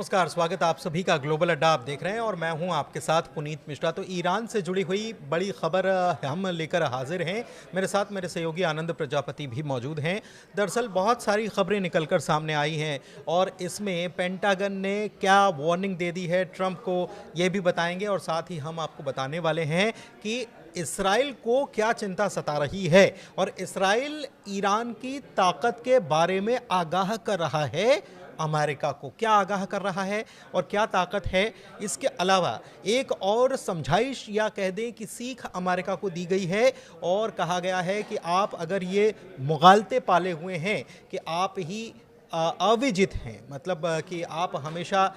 नमस्कार, स्वागत आप सभी का ग्लोबल अड्डा आप देख रहे हैं और मैं हूं आपके साथ पुनीत मिश्रा। तो ईरान से जुड़ी हुई बड़ी खबर हम लेकर हाजिर हैं। मेरे साथ मेरे सहयोगी आनंद प्रजापति भी मौजूद हैं। दरअसल बहुत सारी खबरें निकलकर सामने आई हैं और इसमें पेंटागन ने क्या वार्निंग दे दी है ट्रंप को, ये भी बताएंगे। और साथ ही हम आपको बताने वाले हैं कि इसराइल को क्या चिंता सता रही है और इसराइल ईरान की ताकत के बारे में आगाह कर रहा है। अमेरिका को क्या आगाह कर रहा है और क्या ताकत है। इसके अलावा एक और समझाइश या कह दें कि सीख अमेरिका को दी गई है और कहा गया है कि आप अगर ये मुगालते पाले हुए हैं कि आप ही अविजित हैं, मतलब कि आप हमेशा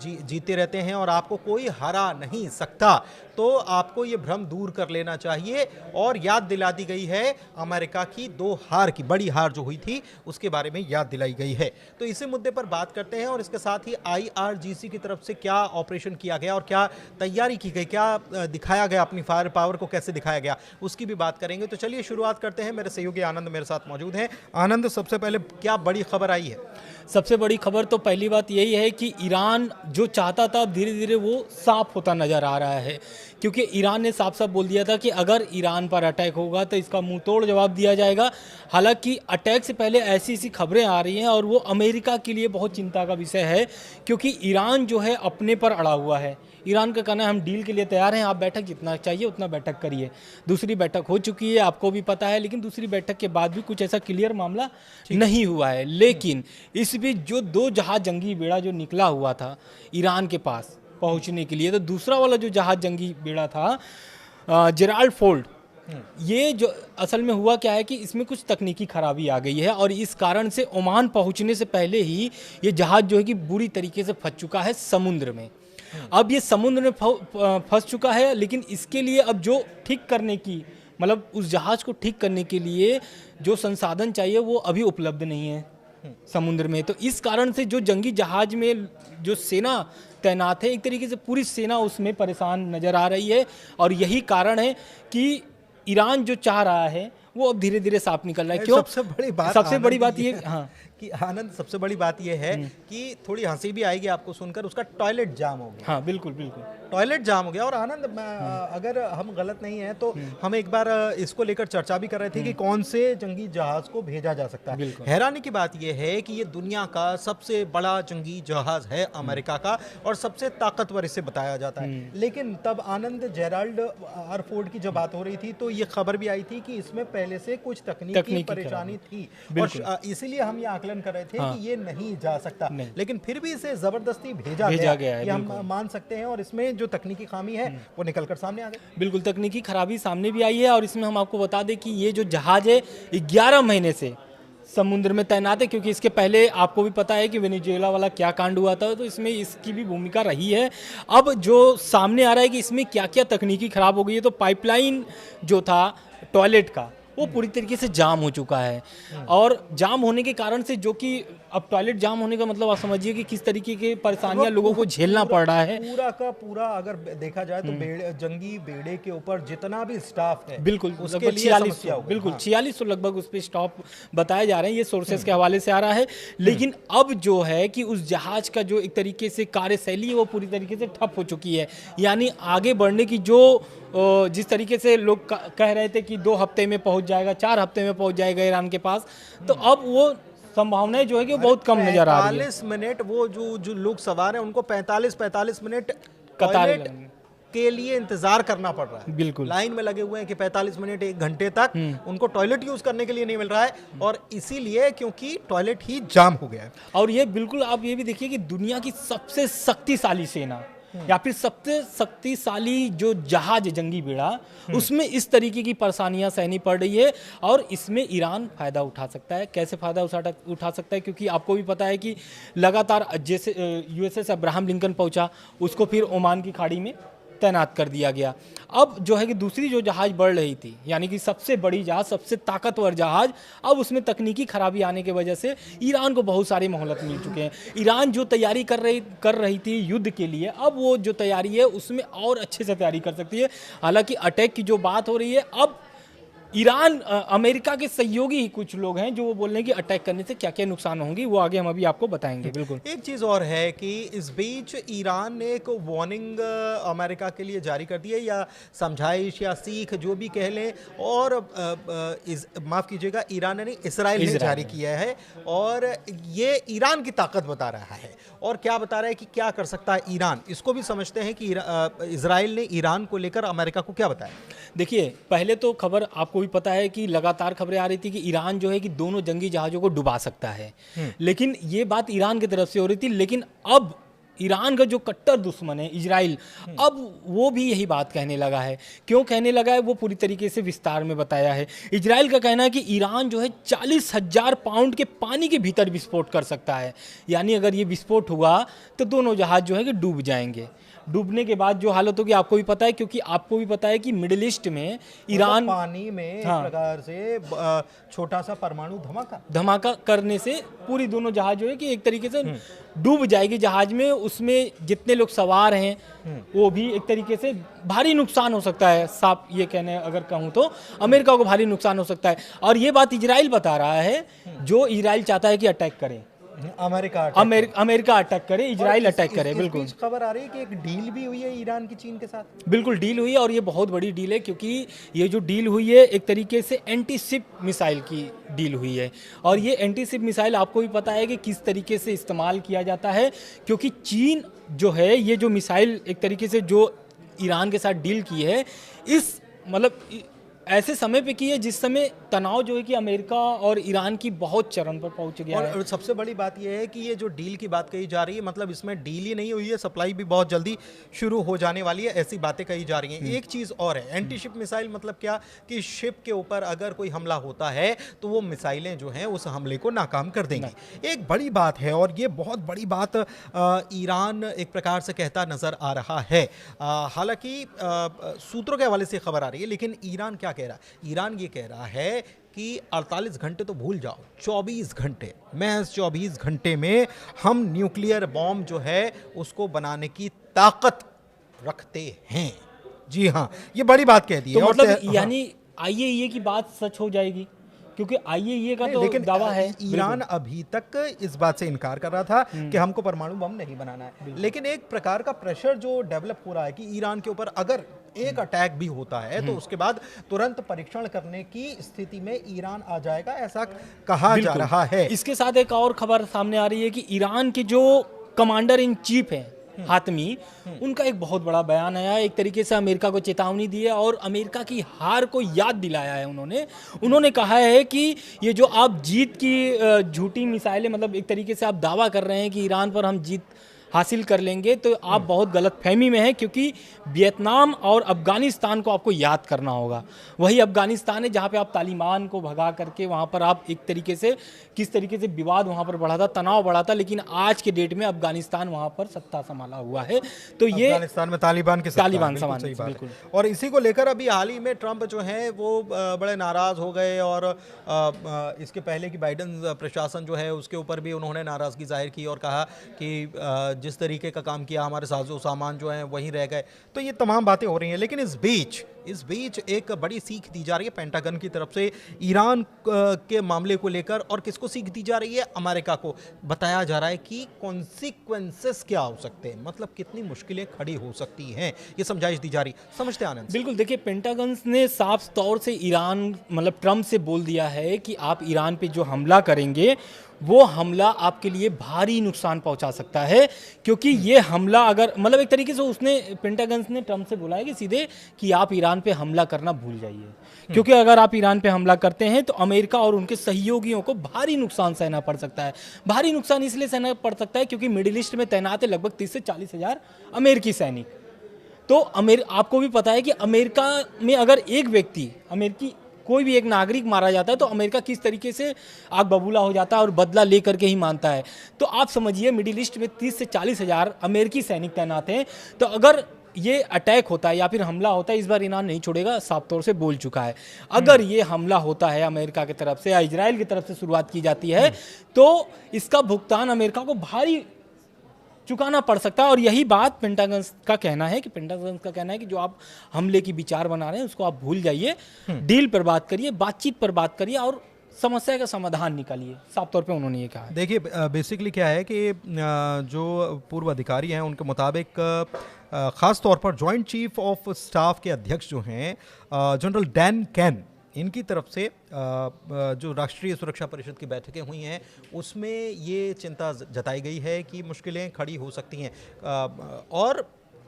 जीते रहते हैं और आपको कोई हरा नहीं सकता, तो आपको ये भ्रम दूर कर लेना चाहिए। और याद दिला दी गई है अमेरिका की बड़ी हार जो हुई थी उसके बारे में याद दिलाई गई है। तो इसी मुद्दे पर बात करते हैं और इसके साथ ही IRGC की तरफ से क्या ऑपरेशन किया गया और क्या तैयारी की गई, क्या दिखाया गया, अपनी फायर पावर को कैसे दिखाया गया, उसकी भी बात करेंगे। तो चलिए शुरुआत करते हैं। मेरे सहयोगी आनंद मेरे साथ मौजूद हैं। आनंद, सबसे पहले क्या बड़ी खबर आई है? सबसे बड़ी खबर तो पहली बात यही है कि ईरान जो चाहता था धीरे धीरे वो साफ होता नज़र आ रहा है, क्योंकि ईरान ने साफ साफ बोल दिया था कि अगर ईरान पर अटैक होगा तो इसका मुंह तोड़ जवाब दिया जाएगा। हालांकि अटैक से पहले ऐसी ऐसी खबरें आ रही हैं और वो अमेरिका के लिए बहुत चिंता का विषय है, क्योंकि ईरान जो है अपने पर अड़ा हुआ है। ईरान का कहना है हम डील के लिए तैयार हैं, आप बैठक जितना चाहिए उतना बैठक करिए। दूसरी बैठक हो चुकी है, आपको भी पता है, लेकिन दूसरी बैठक के बाद भी कुछ ऐसा क्लियर मामला नहीं हुआ है। लेकिन इस बीच जो 2 जहाज जंगी बेड़ा जो निकला हुआ था ईरान के पास पहुंचने के लिए, तो दूसरा वाला जो जहाज जंगी बेड़ा था जेराल्ड फोर्ड, ये जो असल में हुआ क्या है कि इसमें कुछ तकनीकी खराबी आ गई है और इस कारण से ओमान पहुंचने से पहले ही ये जहाज जो है कि बुरी तरीके से फंस चुका है समुद्र में। अब ये समुद्र में फंस चुका है, लेकिन इसके लिए अब जो ठीक करने की, मतलब उस जहाज को ठीक करने के लिए जो संसाधन चाहिए वो अभी उपलब्ध नहीं है समुद्र में। तो इस कारण से जो जंगी जहाज में जो सेना तैनात है, एक तरीके से पूरी सेना उसमें परेशान नजर आ रही है। और यही कारण है कि ईरान जो चाह रहा है वो अब धीरे धीरे साफ निकल रहा है। क्यों? सबसे बड़ी बात ये हाँ कि आनंद, सबसे बड़ी बात यह है कि थोड़ी हंसी भी आएगी आपको सुनकर, उसका टॉयलेट जाम हो गया। हाँ बिल्कुल बिल्कुल, टॉयलेट जाम हो गया। और आनंद, अगर हम गलत नहीं हैं तो हम एक बार इसको लेकर चर्चा भी कर रहे थे कि कौन से जंगी जहाज को भेजा जा सकता है। हैरानी की बात यह है कि ये दुनिया का सबसे बड़ा जंगी जहाज है अमेरिका का और सबसे ताकतवर इसे बताया जाता है। लेकिन तब आनंद, जेराल्ड आर फोर्ड की जब बात हो रही थी तो ये खबर भी आई थी कि इसमें पहले से कुछ तकनीकी परेशानी थी और इसीलिए हम ये कर रहे थे कि ये नहीं जा सकता, लेकिन फिर भी इसे जबरदस्ती भेजा गया है, हम मान सकते हैं। और इसमें जो तकनीकी खामी है वो निकलकर सामने आ गई। बिल्कुल, तकनीकी खराबी सामने भी आई है। और इसमें हम आपको बता दें कि ये जो जहाज है 11 महीने से समुद्र में तैनात है, क्योंकि इसके पहले आपको भी पता है कि वेनेजुएला वाला क्या कांड हुआ था, तो इसमें इसकी भी भूमिका रही है। अब जो सामने आ रहा है कि इसमें क्या क्या तकनीकी खराब हो गई है, तो पाइपलाइन जो था टॉयलेट का वो पूरी तरीके से जाम हो चुका है। और जाम होने के कारण से, जो कि अब टॉयलेट जाम होने का मतलब आप समझिए कि किस तरीके की परेशानियां लोगों को झेलना पड़ रहा है। पूरा का पूरा अगर देखा जाए तो जंगी बेड़े के ऊपर जितना भी स्टाफ है, बिल्कुल उसके लिए 4600 लगभग उस पर स्टॉप बताए जा रहे हैं, ये सोर्सेस के हवाले से आ रहा है। लेकिन अब जो है कि उस जहाज का जो एक तरीके से कार्यशैली है वो पूरी तरीके से ठप हो चुकी है। यानी आगे बढ़ने की जो जिस तरीके से लोग कह रहे थे कि 2 हफ्ते में पहुंच जाएगा, 4 हफ्ते में पहुंच जाएगा ईरान के पास, तो अब वो संभावनाएं जो है कि बहुत कम नजर आ रही है। 45 मिनट वो जो लोग सवार हैं उनको 45 मिनट कतार के लिए इंतजार करना पड़ रहा है। बिल्कुल, लाइन में लगे हुए हैं कि 45 मिनट 1 घंटे तक उनको टॉयलेट यूज करने के लिए नहीं मिल रहा है, और इसीलिए क्योंकि टॉयलेट ही जाम हो गया है। और ये बिल्कुल आप ये भी देखिए कि दुनिया की सबसे शक्तिशाली सेना या फिर सबसे शक्तिशाली जो जहाज जंगी बेड़ा, उसमें इस तरीके की परेशानियां सहनी पड़ रही है। और इसमें ईरान फायदा उठा सकता है। कैसे फायदा उठा सकता है? क्योंकि आपको भी पता है कि लगातार जैसे USS अब्राहम लिंकन पहुंचा, उसको फिर ओमान की खाड़ी में तैनात कर दिया गया। अब जो है कि दूसरी जो जहाज बढ़ रही थी, यानी कि सबसे बड़ी जहाज, सबसे ताकतवर जहाज, अब उसमें तकनीकी खराबी आने की वजह से ईरान को बहुत सारी मोहलत मिल चुके हैं। ईरान जो तैयारी कर रही थी युद्ध के लिए, अब वो जो तैयारी है उसमें और अच्छे से तैयारी कर सकती है। हालांकि अटैक की जो बात हो रही है, अब ईरान अमेरिका के सहयोगी ही कुछ लोग हैं जो वो बोल रहे हैं कि अटैक करने से क्या क्या नुकसान होंगे, वो आगे हम अभी आपको बताएंगे। बिल्कुल। एक चीज़ और है कि इस बीच ईरान ने एक वार्निंग अमेरिका के लिए जारी कर दी है, या समझाइश या सीख जो भी कह लें, और माफ़ कीजिएगा, ईरान ने नहीं, इसराइल ने जारी किया है, और ये ईरान की ताकत बता रहा है। और क्या बता रहा है कि क्या कर सकता है ईरान, इसको भी समझते हैं कि इसराइल ने ईरान को लेकर अमेरिका को क्या बताया। देखिए, पहले तो खबर आपको भी पता है कि लगातार खबरें आ रही थी कि ईरान जो है कि दोनों जंगी जहाज़ों को डुबा सकता है, लेकिन ये बात ईरान की तरफ से हो रही थी। लेकिन अब ईरान का जो कट्टर दुश्मन है इजराइल, अब वो भी यही बात कहने लगा है। क्यों कहने लगा है वो पूरी तरीके से विस्तार में बताया है। इजराइल का कहना है कि ईरान जो है 40,000 पाउंड के पानी के भीतर विस्फोट कर सकता है, यानी अगर ये विस्फोट हुआ तो दोनों जहाज जो है कि डूब जाएंगे। डूबने के बाद जो हालत होगी आपको भी पता है, क्योंकि आपको भी पता है कि मिडिल ईस्ट में ईरान पानी में एक प्रकार से छोटा सा परमाणु धमाका करने से पूरी दोनों जहाज जो है कि एक तरीके से डूब जाएगी जहाज में। उसमें जितने लोग सवार हैं वो भी एक तरीके से भारी नुकसान हो सकता है। साफ ये कहने अगर कहूँ तो अमेरिका को भारी नुकसान हो सकता है, और ये बात इजराइल बता रहा है। जो इजराइल चाहता है कि अटैक करे, अमेरिका अटैक करे, इजराइल अटैक करे। बिल्कुल खबर आ रही है कि एक डील भी हुई है ईरान की चीन के साथ। बिल्कुल डील हुई है, और ये बहुत बड़ी डील है, क्योंकि ये जो डील हुई है एक तरीके से एंटी शिप मिसाइल की डील हुई है। और ये एंटी शिप मिसाइल आपको भी पता है कि किस तरीके से इस्तेमाल किया जाता है, क्योंकि चीन जो है ये जो मिसाइल एक तरीके से जो ईरान के साथ डील की है, इस मतलब ऐसे समय पे की है जिस समय तनाव जो है कि अमेरिका और ईरान की बहुत चरम पर पहुंच गया है। और सबसे बड़ी बात यह है कि ये जो डील की बात कही जा रही है, मतलब इसमें डील ही नहीं हुई है, सप्लाई भी बहुत जल्दी शुरू हो जाने वाली है, ऐसी बातें कही जा रही हैं। एक चीज़ और है, एंटी शिप मिसाइल मतलब क्या, कि शिप के ऊपर अगर कोई हमला होता है तो वो मिसाइलें जो हैं उस हमले को नाकाम कर देंगी। एक बड़ी बात है, और ये बहुत बड़ी बात ईरान एक प्रकार से कहता नजर आ रहा है। हालांकि सूत्रों के हवाले से खबर आ रही है, लेकिन ईरान क्या कह रहा है, ईरान ये कह रहा है कि 48 घंटे तो भूल जाओ, 24 घंटे, महज 24 घंटे में हम न्यूक्लियर बॉम्ब जो है उसको बनाने की ताकत रखते हैं। जी हाँ, ये बड़ी बात कह दी है। तो मतलब यानी आईएईए की बात सच हो जाएगी, क्योंकि आईएईए का तो दावा है। ईरान अभी तक इस बात से इनकार कर रहा था कि हमको परमाणु बम नहीं बनाना है, लेकिन एक प्रकार का प्रेशर जो डेवलप हो रहा है कि ईरान के ऊपर अगर एक अटैक भी होता है तो उसके बाद तुरंत परीक्षण करने की स्थिति में ईरान आ जाएगा, ऐसा कहा जा रहा है। इसके साथ एक और खबर सामने आ रही है कि ईरान के जो कमांडर इन चीफ हैं हातमी, उनका एक बहुत बड़ा बयान आया है। एक तरीके से अमेरिका को चेतावनी दी है और अमेरिका की हार को याद दिलाया है। उन्होंने कहा है कि ये जो आप जीत की झूठी मिसाइलें, मतलब एक तरीके से आप दावा कर रहे हैं कि ईरान पर हम जीत हासिल कर लेंगे, तो आप बहुत गलत फहमी में हैं, क्योंकि वियतनाम और अफगानिस्तान को आपको याद करना होगा। वही अफगानिस्तान है जहाँ पे आप तालिबान को भगा करके वहाँ पर आप एक तरीके से किस तरीके से विवाद वहाँ पर बढ़ा था, तनाव बढ़ा था, लेकिन आज के डेट में अफगानिस्तान वहाँ पर सत्ता संभाला हुआ है। तो ये अफगानिस्तान में तालिबान समान बिल्कुल। और इसी को लेकर अभी हाल ही में ट्रंप जो है वो बड़े नाराज हो गए, और इसके पहले की बाइडेन प्रशासन जो है उसके ऊपर भी उन्होंने नाराजगी जाहिर की और कहा कि जिस तरीके का काम किया हमारे साजो सामान जो हैं वहीं रह गए। तो ये तमाम बातें हो रही हैं, लेकिन इस बीच एक बड़ी सीख दी जा रही है पेंटागन की तरफ से ईरान के मामले को लेकर। और किसको सीख दी जा रही है? अमेरिका को। बताया जा रहा है कि कॉन्सिक्वेंसेस क्या हो सकते हैं, मतलब कितनी मुश्किलें खड़ी हो सकती हैं, ये समझाइश दी जा रही। समझते हैं आनंद। बिल्कुल, देखिए, पेंटागन ने साफ तौर से ईरान मतलब ट्रंप से बोल दिया है कि आप ईरान पे जो हमला करेंगे वो हमला आपके लिए भारी नुकसान पहुंचा सकता है, क्योंकि ये हमला अगर मतलब एक तरीके से उसने पेंटागन ने ट्रंप से बोला है कि सीधे कि आप ईरान पे हमला करना भूल जाइए, क्योंकि अगर आप ईरान पे हमला करते हैं तो अमेरिका और उनके सहयोगियों को भारी नुकसान सहना पड़ सकता है। भारी नुकसान इसलिए सहना पड़ सकता है क्योंकि मिडिल ईस्ट में तैनात है लगभग 30 से 40 हज़ार अमेरिकी सैनिक। तो आपको भी पता है कि अमेरिका में अगर एक व्यक्ति अमेरिकी कोई भी एक नागरिक मारा जाता है तो अमेरिका किस तरीके से आग बबूला हो जाता है और बदला लेकर के ही मानता है। तो आप समझिए मिडिल ईस्ट में 30 से 40 हज़ार अमेरिकी सैनिक तैनात हैं। तो अगर ये अटैक होता है या फिर हमला होता है, इस बार ईरान नहीं छोड़ेगा, साफ तौर से बोल चुका है। अगर ये हमला होता है अमेरिका की तरफ से या इजराइल की तरफ से शुरुआत की जाती है तो इसका भुगतान अमेरिका को भारी चुकाना पड़ सकता है। और यही बात पेंटागन का कहना है कि जो आप हमले की विचार बना रहे हैं उसको आप भूल जाइए, डील पर बात करिए, बातचीत पर बात करिए और समस्या का समाधान निकालिए। साफ तौर पे उन्होंने ये कहा है। देखिए बेसिकली क्या है कि जो पूर्व अधिकारी हैं उनके मुताबिक ख़ास तौर पर जॉइंट चीफ ऑफ स्टाफ के अध्यक्ष जो हैं जनरल डैन कैन, इनकी तरफ से जो राष्ट्रीय सुरक्षा परिषद की बैठकें हुई हैं उसमें ये चिंता जताई गई है कि मुश्किलें खड़ी हो सकती हैं और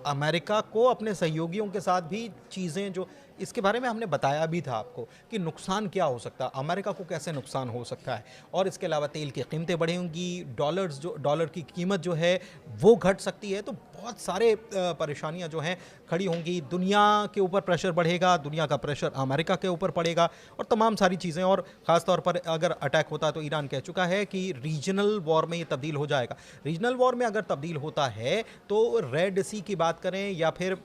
अमेरिका को अपने सहयोगियों के साथ भी चीज़ें जो इसके बारे में हमने बताया भी था आपको कि नुकसान क्या हो सकता है, अमेरिका को कैसे नुकसान हो सकता है। और इसके अलावा तेल की कीमतें बढ़ेंगी, डॉलर की कीमत जो है वो घट सकती है, तो बहुत सारे परेशानियां जो हैं खड़ी होंगी। दुनिया के ऊपर प्रेशर बढ़ेगा, दुनिया का प्रेशर अमेरिका के ऊपर पड़ेगा और तमाम सारी चीज़ें। और ख़ास तौर पर अगर अटैक होता है तो ईरान कह चुका है कि रीजनल वॉर में ये तब्दील हो जाएगा। रीजनल वॉर में अगर तब्दील होता है तो रेड सी की बात करें या फिर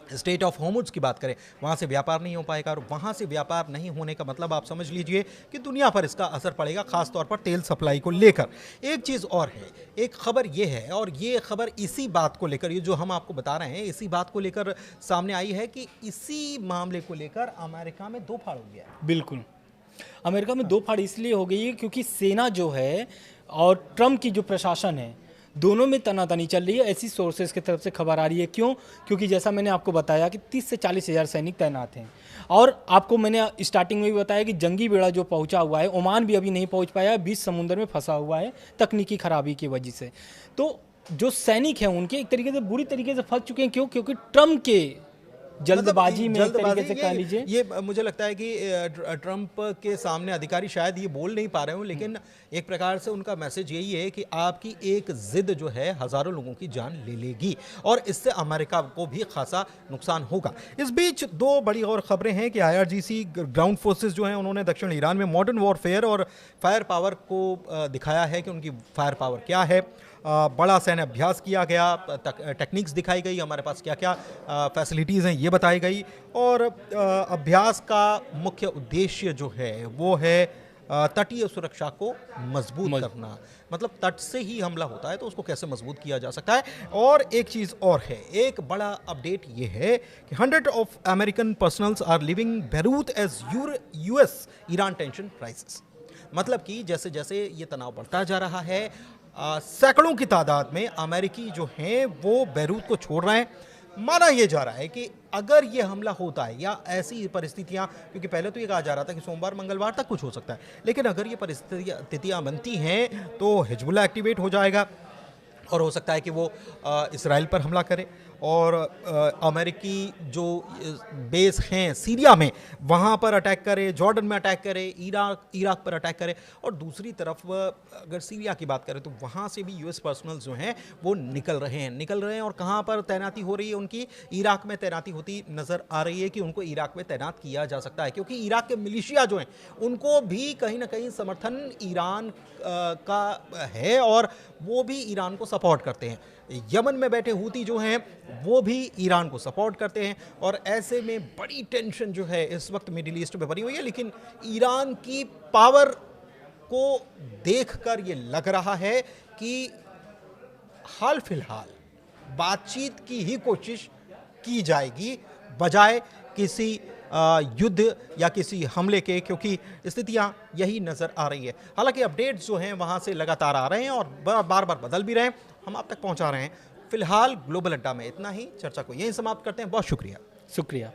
स्टेट ऑफ हॉर्मुज़ की बात करें, वहाँ से व्यापार नहीं हो पाएगा और वहाँ से व्यापार नहीं होने का मतलब आप समझ लीजिए कि दुनिया पर इसका असर पड़ेगा, ख़ास तौर पर तेल सप्लाई को लेकर। एक चीज़ और है, एक खबर ये है और ये खबर इसी बात को लेकर, ये जो हम आपको बता रहे हैं इसी बात को लेकर सामने आई है कि इसी मामले को लेकर अमेरिका में दो फाड़ हो गया है। बिल्कुल, अमेरिका में दो फाड़ इसलिए हो गई है क्योंकि सेना जो है और ट्रम्प की जो प्रशासन है दोनों में तनातनी चल रही है। ऐसी सोर्सेज की तरफ से खबर आ रही है। क्यों? क्योंकि जैसा मैंने आपको बताया कि 30 से 40 हज़ार सैनिक तैनात हैं और आपको मैंने स्टार्टिंग में भी बताया कि जंगी बेड़ा जो पहुंचा हुआ है, ओमान भी अभी नहीं पहुंच पाया, बीच समुद्र में फंसा हुआ है तकनीकी खराबी की वजह से। तो जो सैनिक हैं उनके एक तरीके से बुरी तरीके से फंस चुके हैं। क्यों? क्योंकि ट्रम्प के जल्दबाजी में एक तरीके से कह लीजिए, ये मुझे लगता है कि ट्रंप के सामने अधिकारी शायद ये बोल नहीं पा रहे हो, लेकिन एक प्रकार से उनका मैसेज यही है कि आपकी एक जिद जो है हजारों लोगों की जान ले लेगी और इससे अमेरिका को भी खासा नुकसान होगा। इस बीच दो बड़ी और खबरें हैं कि IRGC ग्राउंड फोर्सेस जो हैं उन्होंने दक्षिण ईरान में मॉडर्न वॉरफेयर और फायर पावर को दिखाया है कि उनकी फायर पावर क्या है। बड़ा सैन्य अभ्यास किया गया, टेक्निक्स दिखाई गई, हमारे पास क्या क्या फैसिलिटीज़ हैं ये बताई गई और अभ्यास का मुख्य उद्देश्य जो है वो है तटीय सुरक्षा को मजबूत करना। मतलब तट से ही हमला होता है तो उसको कैसे मजबूत किया जा सकता है। और एक चीज़ और है, एक बड़ा अपडेट ये है कि 100 of American personnels are living Beirut as US Iran tension crisis. मतलब कि जैसे जैसे ये तनाव बढ़ता जा रहा है सैकड़ों की तादाद में अमेरिकी जो हैं वो बैरूत को छोड़ रहे हैं। माना यह जा रहा है कि अगर ये हमला होता है या ऐसी परिस्थितियां, क्योंकि पहले तो ये कहा जा रहा था कि सोमवार मंगलवार तक कुछ हो सकता है, लेकिन अगर ये परिस्थितियां बनती हैं तो हिजबुल्लाह एक्टिवेट हो जाएगा और हो सकता है कि वो इसराइल पर हमला करे और अमेरिकी जो बेस हैं सीरिया में वहाँ पर अटैक करे, जॉर्डन में अटैक करे, इराक पर अटैक करे। और दूसरी तरफ अगर सीरिया की बात करें तो वहाँ से भी US पर्सनल्स जो हैं वो निकल रहे हैं और कहाँ पर तैनाती हो रही है उनकी, इराक में तैनाती होती नज़र आ रही है कि उनको इराक में तैनात किया जा सकता है, क्योंकि इराक के मिलिशिया जो हैं उनको भी कहीं ना कहीं समर्थन ईरान का है और वो भी ईरान को सपोर्ट करते हैं। यमन में बैठे हूती जो हैं वो भी ईरान को सपोर्ट करते हैं और ऐसे में बड़ी टेंशन जो है इस वक्त मिडिल ईस्ट में बनी हुई है। लेकिन ईरान की पावर को देखकर ये लग रहा है कि हाल फिलहाल बातचीत की ही कोशिश की जाएगी बजाय किसी युद्ध या किसी हमले के, क्योंकि स्थितियां यही नज़र आ रही है। हालांकि अपडेट्स जो हैं वहां से लगातार आ रहे हैं और बार बार बदल भी रहे हैं, हम आप तक पहुंचा रहे हैं। फिलहाल ग्लोबल अड्डा में इतना ही, चर्चा को यहीं समाप्त करते हैं। बहुत शुक्रिया।